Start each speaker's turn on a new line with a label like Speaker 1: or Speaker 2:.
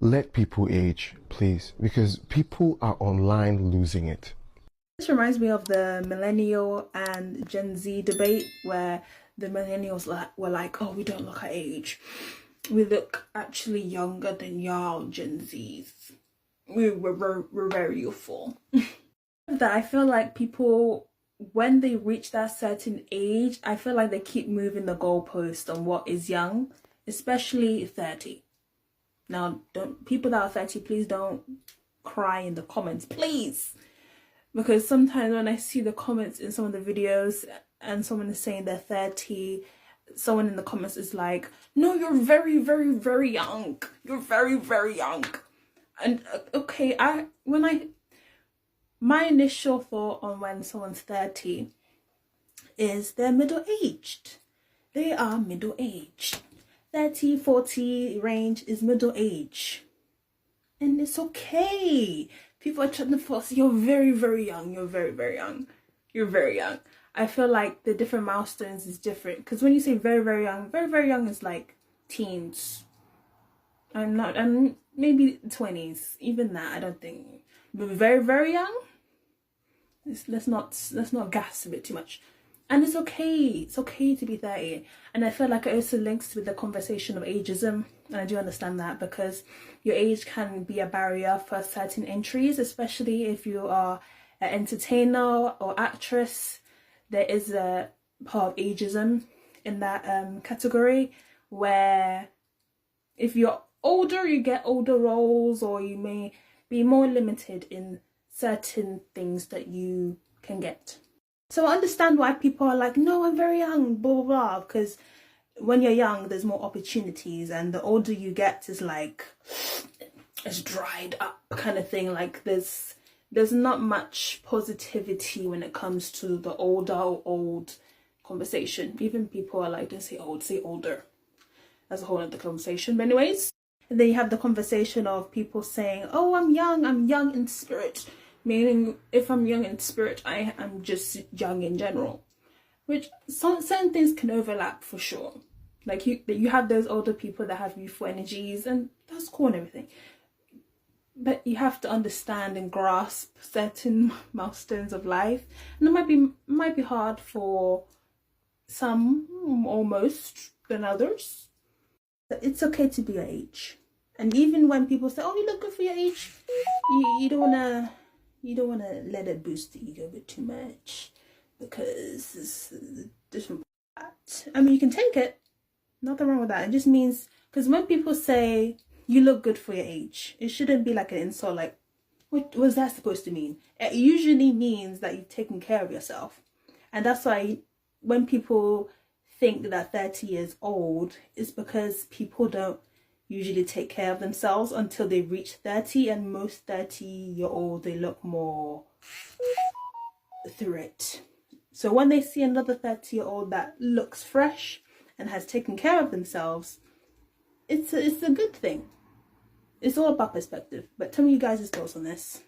Speaker 1: Let people age, please, because people are online losing it.
Speaker 2: This reminds me of the millennial and Gen Z debate where the millennials were like, oh, we don't look our age. We look actually younger than y'all Gen Zs. We're very youthful. That I feel like people, when they reach that certain age, I feel like they keep moving the goalpost on what is young, especially 30. Now, people that are 30, please don't cry in the comments, please. Because sometimes when I see the comments in some of the videos and someone is saying they're 30, someone in the comments is like, no, you're very, very, very young. You're very, very young. And okay, my initial thought on when someone's 30 is they're middle-aged. They are middle-aged. 30, 40 range is middle age. And it's okay. People are trying to force, you're very, very young. You're very, very young. You're very young. I feel like the different milestones is different. Because when you say very, very young is like teens. And maybe 20s. Even that, I don't think. But very, very young, let's not gas a bit too much. And it's okay to be 30. And I feel like it also links with the conversation of ageism, and I do understand that, because your age can be a barrier for certain entries, especially if you are an entertainer or actress. There is a part of ageism in that category, where if you're older, you get older roles, or you may be more limited in certain things that you can get. So I understand why people are like, no, I'm very young, blah, blah, blah. Because when you're young, there's more opportunities. And the older you get is like, it's dried up kind of thing. Like there's not much positivity when it comes to the older or old conversation. Even people are like, don't say old, say older. That's a whole other conversation. But anyways, and then you have the conversation of people saying, oh, I'm young in spirit. Meaning, if I'm young in spirit, I am just young in general. Which certain things can overlap for sure. Like you have those older people that have youthful energies, and that's cool and everything. But you have to understand and grasp certain milestones of life, and it might be hard for some or most than others. But it's okay to be your age. And even when people say, oh, you look good for your age, you don't want to let it boost the ego a bit too much, because it's different. I mean, you can take it, nothing wrong with that. It just means, because when people say you look good for your age, it shouldn't be like an insult. Like, what was that supposed to mean? It usually means that you've taken care of yourself. And that's why when people think that 30 years old, it's because people don't usually take care of themselves until they reach 30, and most 30-year-olds, they look more through it. So when they see another 30-year-old that looks fresh and has taken care of themselves, it's a good thing. It's all about perspective. But tell me you guys' thoughts on this.